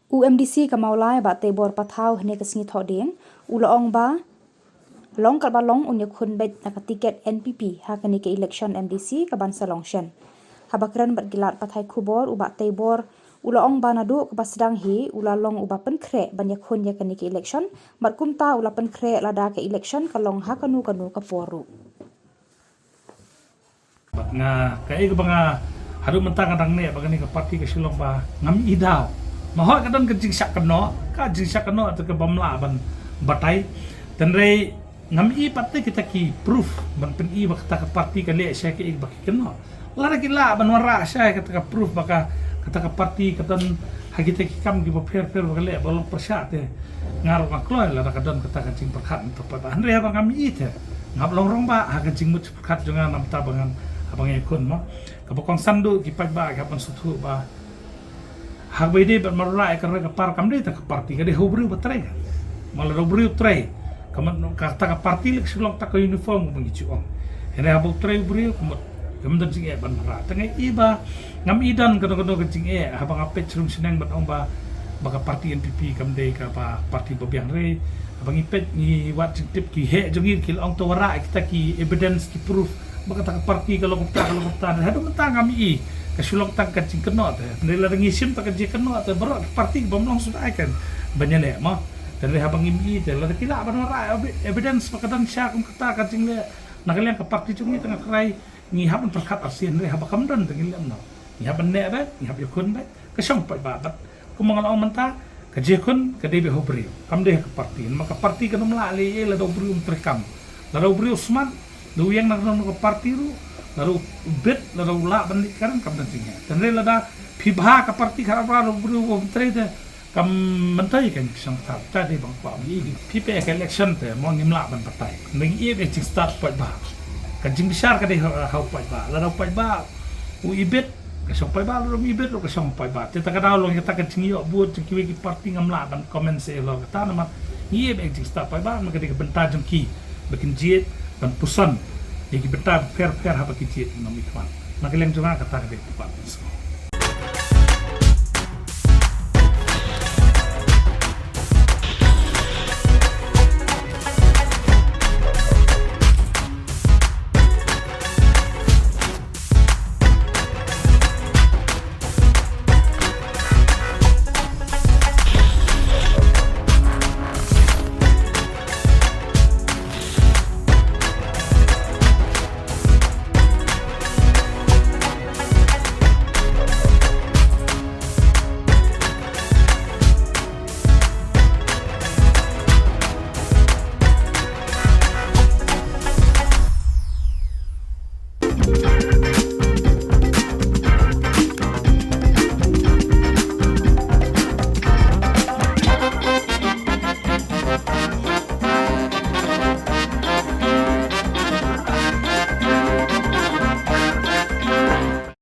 UMDC kamaulai ba tebor pathau hne kasni thoding ulaong ba long kalba long unya khun bet naka tiket NPP hakani ke election MDC ka bansa longshen habakran bat gilat pathai khubor uba tebor ulaong ba nadu ka basdang hi ulalong uba penkre banya khun ya kani ke election bat kumta ula penkre lada ke election kalong hakanu kanu ka poru nga kai ka banga haru mentang kadang ne bagani ka parti ka silong ba ngam idau mahoi kadon ka jingsak kano ka jingsak kano atau ke bamla ban batai tenrei ngam i parti kita ki proof ban pen i bakta ka parti ka le sya ki baki kano lara kila ban wara sya ka ka proof baka kata ka parti kadon hagita ki kam ki fer bakale balong persat te ngaro ka kloi lara kadon kata ka jing perkhat untuk pa andre ba ngam i te ngap long rong ba ha ka jing mut perkhat jonga nam ta bangan abang ekon mo kapokong sandu ki pa ba ka pan sutu ba hak bede bat marra ka ka par kam de ta ka parti ka de hobru batre mal hobru tre kaman ka ta ka parti lek sulong ta ka uniform mo ngi chuong ene habuk tre bru kam dan jing e ban marra tenge iba ngam idan kono ka jing e habang apet chrum sineng bat omba baka parti NPP kam de ka pa parti bobiang re abang ipet ni wat tip ki he jongir kil ong to wara kita ki evidence ki proof baka ta ka parti kalau kupta hadu mentang kami i kasulong tang kacing keno te nila ngisim ta kacing keno te bro parti bomlong sudah kan banyak le mo dan le habang imi te la kila ban wara evidence pakatan sya kum kata kacing le nakalian ka parti cungi tengah kerai ngi haban perkat asin le habakam dan tengil no ngi haban ne ba ngi hab yakun ba kasong pa babat kumangal ong menta kajekun kadebe hobri kam de ka parti maka parti kanu mla le la do bri trekam la do bri usman do yang nak ka parti ru lalu bet lalu la balik kan kam nantinya dan lada pibha ka parti khara bru trade kam mentai kan sang tar tadi bang pa mi pipe election te mo ngimla ban patai ning e be ching start pa ba kan jing besar ka de hau pa ba lalu pa ba u ibet ka song pa ba lalu ibet ka song pa ba te ta ka long kita kan jing yo buat jing ki parti ngamla ban comment se lo ta na ma e be ching start pa ba ma ka de benta jong ki bikin jit dan pusan Iki betar fair haba kicit nomikwan. Nakilang juga kata kade